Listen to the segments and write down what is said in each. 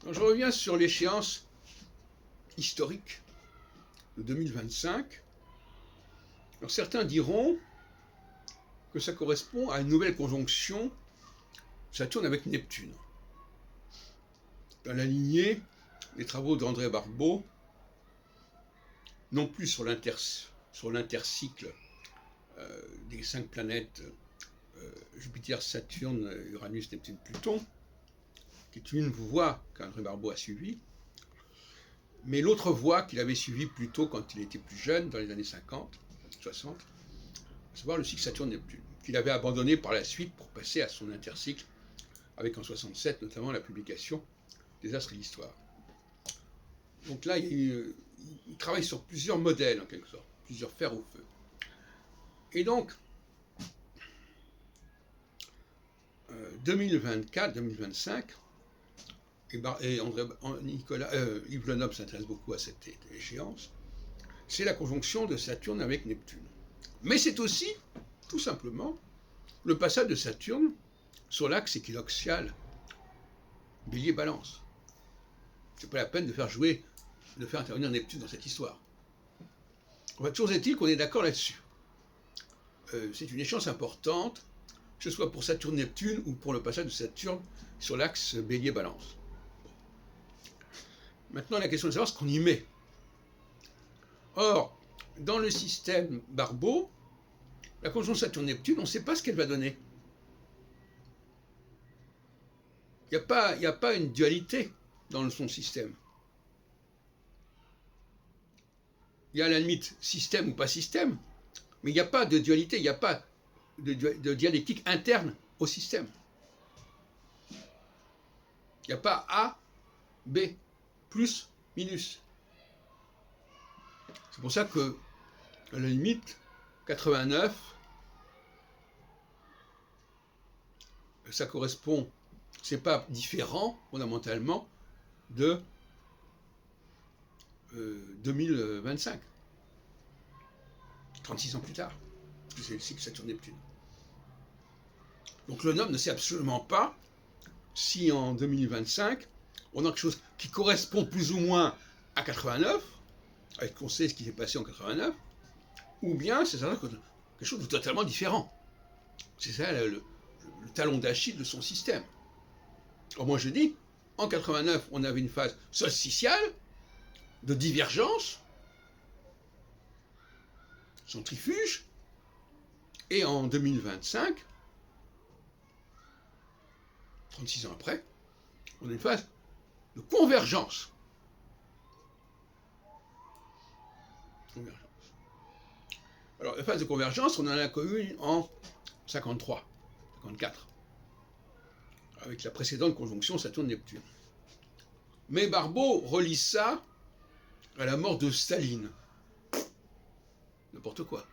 Alors, je reviens sur l'échéance historique de 2025. Alors, certains diront que ça correspond à une nouvelle conjonction Saturne avec Neptune. Dans la lignée des travaux d'André Barbeau, non plus sur l'intercycle des 5 planètes Jupiter, Saturne, Uranus, Neptune, Pluton, qui est une voie qu'André Barbeau a suivie, mais l'autre voie qu'il avait suivie plus tôt quand il était plus jeune, dans les années 50, 60, à savoir le cycle Saturne-Neptune, qu'il avait abandonné par la suite pour passer à son intercycle, avec en 67 notamment la publication des Astres et l'Histoire. Donc là, il travaille sur plusieurs modèles, en quelque sorte, plusieurs fers au feu. Et donc, 2024-2025, et Yves Lenoble s'intéresse beaucoup à cette échéance, c'est la conjonction de Saturne avec Neptune. Mais c'est aussi, tout simplement, le passage de Saturne sur l'axe équinoxial Bélier-Balance. C'est pas la peine de faire intervenir Neptune dans cette histoire. Enfin, toujours est-il qu'on est d'accord là-dessus. C'est une échéance importante, que ce soit pour Saturne-Neptune ou pour le passage de Saturne sur l'axe Bélier-Balance. Maintenant, la question est de savoir ce qu'on y met. Or, dans le système Barbeau, la conjonction Saturne-Neptune, on ne sait pas ce qu'elle va donner. Il n'y a pas une dualité dans son système. Il y a à la limite système ou pas système, mais il n'y a pas de dualité, il n'y a pas de dialectique interne au système. Il n'y a pas A, B, plus, minus. C'est pour ça que, à la limite, 89, ça correspond, c'est pas différent, fondamentalement, de 2025. 36 ans plus tard. C'est le cycle Saturne-Neptune. Donc le Lenoble ne sait absolument pas si en 2025, on a quelque chose qui correspond plus ou moins à 89, avec qu'on sait ce qui s'est passé en 89, ou bien c'est quelque chose de totalement différent. C'est ça le talon d'Achille de son système. Alors moi je dis, en 89, on avait une phase solsticiale, de divergence, centrifuge, et en 2025, 36 ans après, on a une phase de convergence. Alors, la phase de convergence, on en a connue en 53, 54, avec la précédente conjonction Saturne-Neptune. Mais Barbeau relie ça à la mort de Staline. N'importe quoi.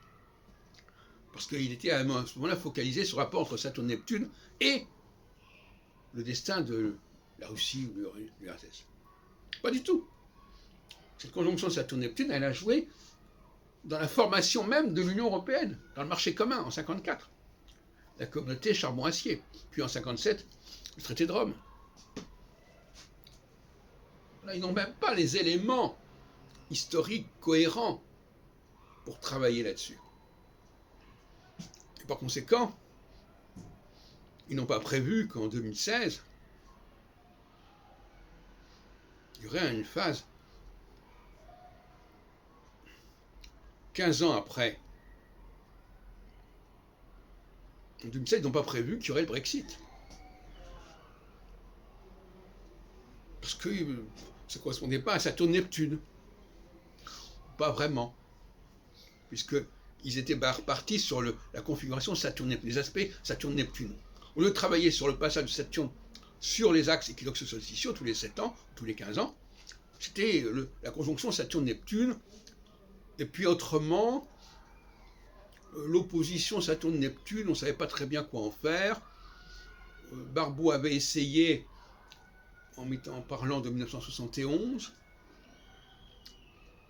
Parce qu'il était à ce moment-là focalisé sur le rapport entre Saturne-Neptune et le destin de la Russie ou de l'URSS. Pas du tout. Cette conjonction Saturne-Neptune, elle a joué dans la formation même de l'Union européenne, dans le marché commun en 54. La communauté charbon-acier. Puis en 57, le traité de Rome. Là, ils n'ont même pas les éléments historiques cohérents pour travailler là-dessus. Et par conséquent, ils n'ont pas prévu qu'en 2016, il y aurait une phase 15 ans après. En 2016, ils n'ont pas prévu qu'il y aurait le Brexit. Parce que ça ne correspondait pas à Saturne-Neptune. Pas vraiment. Puisqu'ils étaient partis sur la configuration Saturne-Neptune, les aspects Saturne-Neptune. Au lieu de travailler sur le passage de Saturne sur les axes équinoxes-solsticiaux tous les 7 ans, tous les 15 ans, c'était la conjonction Saturne-Neptune. Et puis autrement, l'opposition Saturne-Neptune, on ne savait pas très bien quoi en faire. Barbeau avait essayé, en parlant de 1971,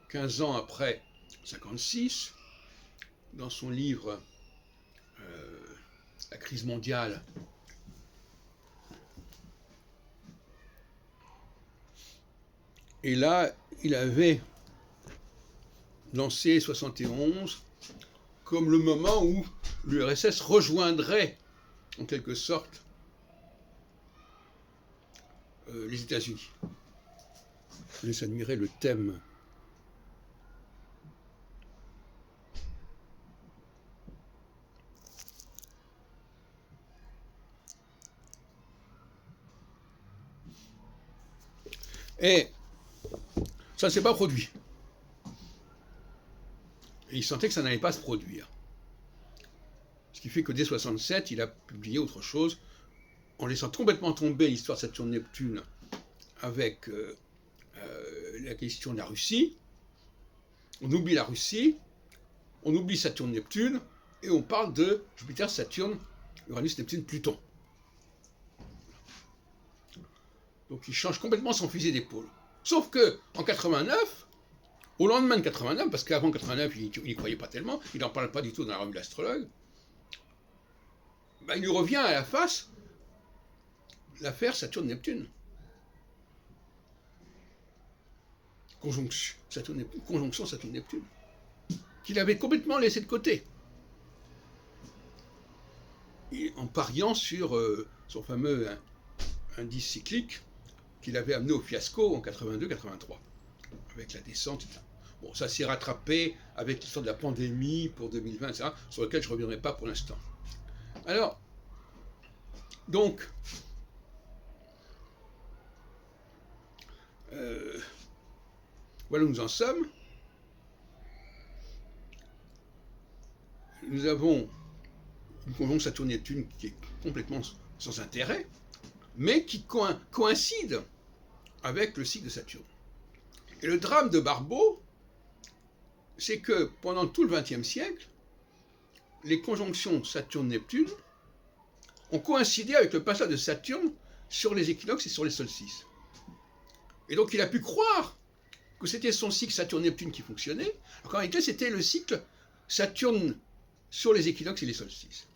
15 ans après 56, dans son livre La crise mondiale, Et là, il avait lancé 71 comme le moment où l'URSS rejoindrait, en quelque sorte, les États-Unis. Je laisse admirer le thème. Et ça ne s'est pas produit. Et il sentait que ça n'allait pas se produire. Ce qui fait que dès 67, il a publié autre chose, en laissant complètement tomber l'histoire de Saturne-Neptune avec la question de la Russie. On oublie la Russie, on oublie Saturne-Neptune, et on parle de Jupiter, Saturne, Uranus, Neptune, Pluton. Donc il change complètement son fusil d'épaule. Sauf que en 89, au lendemain de 89, parce qu'avant 89, il n'y croyait pas tellement, il n'en parle pas du tout dans la revue de l'Astrologue, il lui revient à la face l'affaire Saturne-Neptune. Conjonction Saturne-Neptune, qu'il avait complètement laissé de côté. Et en pariant sur son fameux indice cyclique qu'il avait amené au fiasco en 82-83, avec la descente. Bon, ça s'est rattrapé avec l'histoire de la pandémie pour 2020, etc., sur lequel je ne reviendrai pas pour l'instant. Alors, donc, voilà où nous en sommes. Nous avons une conjonction Saturne-Neptune qui est complètement sans intérêt, mais qui coïncide avec le cycle de Saturne. Et le drame de Barbeau, c'est que pendant tout le XXe siècle, les conjonctions Saturne-Neptune ont coïncidé avec le passage de Saturne sur les équinoxes et sur les solstices. Et donc il a pu croire que c'était son cycle Saturne-Neptune qui fonctionnait, alors qu'en réalité c'était le cycle Saturne sur les équinoxes et les solstices.